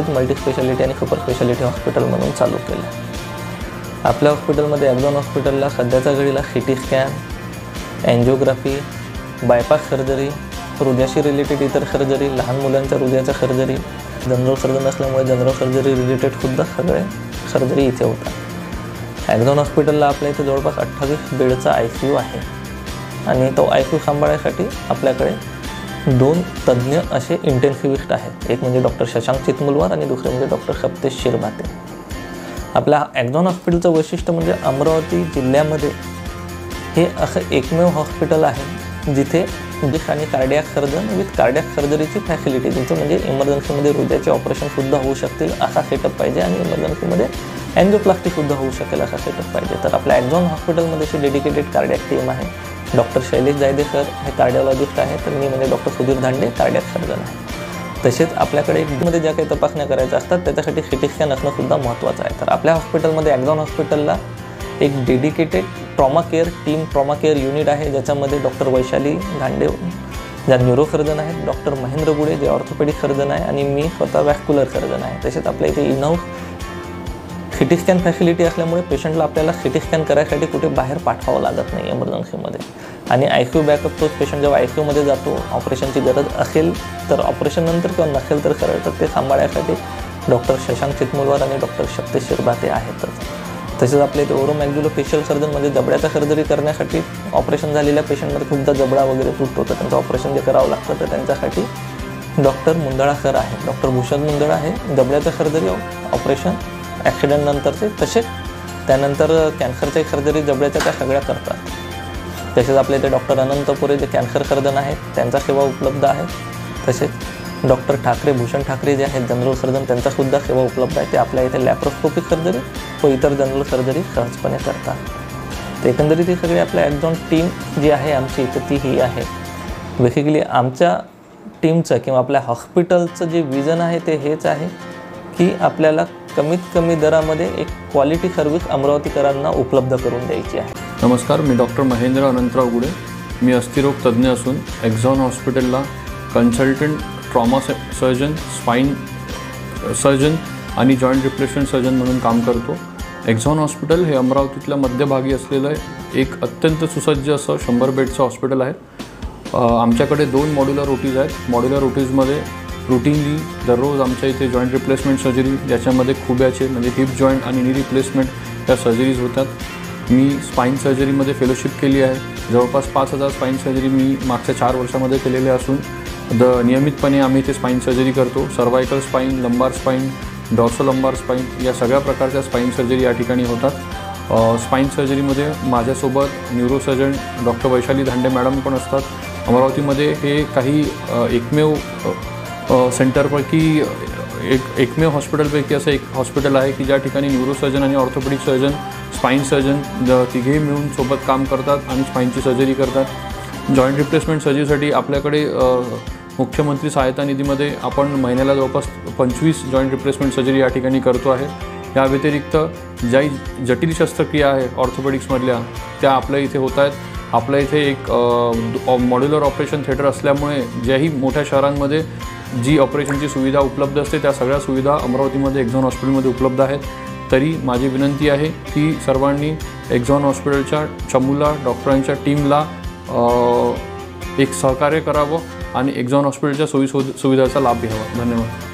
म्हणजेच multi speciality आणि super speciality hospital म्हणून चालू केलं। आपल्या हॉस्पिटलमध्ये ॲक्झॉन हॉस्पिटलला सध्याच्या घडीला CT scan, angiography, bypass surgery, हृदयाशी रिलेटेड इतर सर्जरी, लहान मुलांच्या हृदयाच्या सर्जरी, जनरल सर्जन असल्यामुळे जनरल सर्जरी रिलेटेडसुद्धा सगळे सर्जरी इथे होतात। ॲक्झॉन हॉस्पिटलला आपल्या इथे जवळपास 28 बेडचा ICU आहे आणि तो ICU सांभाळण्यासाठी आपल्याकडे 2 तज्ज्ञ असे इंटेन्सिव्हिस्ट आहेत। एक म्हणजे डॉक्टर शशांक चितमुलवार आणि दुसरे म्हणजे डॉक्टर सप्तेश शिरभाते। आपल्या ॲक्झॉन हॉस्पिटलचं वैशिष्ट्य म्हणजे अमरावती जिल्ह्यामध्ये हे असं एकमेव हॉस्पिटल आहे जिथे आणि कार्डियाक सर्जन विथ कार्डियाक सर्जरीची फॅसिलिटी, जिथे म्हणजे इमर्जन्सीमध्ये हृदयाचे ऑपरेशनसुद्धा होऊ शकतील असा सेटअप पाहिजे आणि इमर्जन्सीमध्ये एन्जिओप्लास्टीसुद्धा होऊ शकेल असा सेटअप पाहिजे। तर आपल्या ॲक्झॉन हॉस्पिटलमध्ये अशी डेडिकेटेड कार्डियाक टीम आहे। डॉक्टर शैलेश जायदे सर हे कार्डिओलॉजिस्ट आहे, तर मी म्हणजे doctor Sudhir Dhande cardiac surgeon आहे। तसेच आपल्याकडे मध्ये ज्या काही तपासण्या करायच्या असतात त्याच्यासाठी सिटी स्कॅन असणंसुद्धा महत्त्वाचं आहे। तर आपल्या हॉस्पिटलमध्ये ॲक्झॉन हॉस्पिटलला एक डेडिकेटेड ट्रॉमा केअर युनिट आहे, ज्याच्यामध्ये डॉक्टर वैशाली धांडे ज्या न्यूरो सर्जन आहेत, डॉक्टर महेंद्र गुडे जे ऑर्थोपेडिक सर्जन आहे आणि मी स्वतः वॅस्क्युलर सर्जन आहे। तसेच आपल्या इथे इनहाऊस सिटी स्कॅन फॅसिलिटी असल्यामुळे पेशंटला आपल्याला सिटी स्कॅन करायसाठी कुठे बाहेर पाठवावं लागत नाही इमर्जन्सीमध्ये। आणि ICU बॅकअप तोच पेशंट जेव्हा ICUमध्ये जातो ऑपरेशनची गरज असेल तर ऑपरेशन नंतर किंवा नसेल तर सरळ तर ते सांभाळण्यासाठी डॉक्टर शशांक चितमुलवार आणि डॉक्टर सप्तेश शिरभाते आहेतच। तसेच आपल्या इथे ओरोमॅक्झिलोफेशियल सर्जन म्हणजे जबड्याचा सर्जरी करण्यासाठी ऑपरेशन झालेल्या पेशंटमध्ये खूपदा जबडा वगैरे तुटतो, तर त्यांचं ऑपरेशन जे करावं लागतं तर त्यांच्यासाठी डॉक्टर मुंदळा सर आहे, डॉक्टर भूषण मुंदळा आहे, जबड्याचं सर्जरी ऑपरेशन ॲक्सिडेंट नंतरचे। तसेच त्यानंतर कॅन्सरच्या सर्जरी जबड्याच्या त्या सगळ्या करतात। तसेच आपल्या इथे डॉक्टर अनंतपुरे जे कॅन्सर सर्जन आहेत त्यांचा सेवा उपलब्ध आहे। तसेच डॉक्टर ठाकरे भूषण ठाकरे जे आहेत जनरल सर्जन त्यांचासुद्धा सेवा उपलब्ध आहे। ते आपल्या इथे लॅप्रोस्कोपिक सर्जरी व इतर जनरल सर्जरी सहजपणे करतात। तर एकंदरीत ही सगळी आपल्या ॲक्झॉन टीम जी आहे आमची इथे ती ही आहे। बेसिकली आमच्या टीमचं किंवा आपल्या हॉस्पिटलचं जे विजन आहे ते हेच आहे की आपल्याला कमीत कमी दरामध्ये एक क्वालिटी सर्व्हिस अमरावतीकरांना उपलब्ध करून द्यायची आहे। नमस्कार, मी डॉक्टर महेंद्र अनंतराव गुडे। मी अस्थिरोग तज्ज्ञ असून ॲक्झॉन हॉस्पिटलला consultant trauma surgeon, spine surgeon आणि जॉईंट रिप्लेसमेंट सर्जन म्हणून काम करतो। ॲक्झॉन हॉस्पिटल हे अमरावतीतल्या मध्यभागी असलेलं एक अत्यंत सुसज्ज असं 100 बेडचं हॉस्पिटल आहे। आमच्याकडे 2 मॉड्युलर ओटीज आहेत। मॉड्युलर ओटीजमध्ये रुटीनली दररोज आमच्या इथे जॉईंट रिप्लेसमेंट सर्जरी, ज्याच्यामध्ये खुब्याचे म्हणजे हिप जॉईंट आणि नी रिप्लेसमेंट या सर्जरीज होतात। मी स्पाइन सर्जरीमध्ये फेलोशिप केली आहे। जवळपास 5000 स्पाइन सर्जरी मी मागच्या 4 वर्षामध्ये केलेल्या असून नियमितपणे आम्ही इथे स्पाइन सर्जरी करतो। Cervical spine, lumbar spine, dorsolumbar spine या सगळ्या प्रकारच्या स्पाइन सर्जरी या ठिकाणी होतात। स्पाइन सर्जरीमध्ये माझ्यासोबत neurosurgeon doctor Vaishali Dhande madam पण असतात। अमरावतीमध्ये हे काही एकमेव सेंटरपैकी एकमेव हॉस्पिटलपैकी असं एक हॉस्पिटल आहे की ज्या ठिकाणी न्यूरोसर्जन आणि ऑर्थोपेडिक सर्जन, स्पाइन सर्जन तिघेही मिळून सोबत काम करतात आणि स्पाइनची सर्जरी करतात। जॉईंट रिप्लेसमेंट सर्जरीसाठी आपल्याकडे मुख्यमंत्री सहायता निधीमध्ये आपण महिन्याला जवळपास 25 जॉईंट रिप्लेसमेंट सर्जरी या ठिकाणी करतो आहे। या व्यतिरिक्त ज्या जटिल शस्त्रक्रिया आहे ऑर्थोपेडिक्समधल्या त्या आपल्या इथे होत आहेत। आपल्या इथे एक मॉड्युलर ऑपरेशन थिएटर असल्यामुळे ज्याही मोठ्या शहरांमध्ये जी ऑपरेशनची सुविधा उपलब्ध असते त्या सगळ्या सुविधा अमरावतीमध्ये ॲक्झॉन हॉस्पिटलमध्ये उपलब्ध आहेत। तरी माझी विनंती आहे की सर्वांनी ॲक्झॉन हॉस्पिटलच्या चमूला डॉक्टरांच्या टीमला एक सहकार्य करावं आणि ॲक्झॉन हॉस्पिटलच्या सुविधाचा लाभ घ्यावा। धन्यवाद।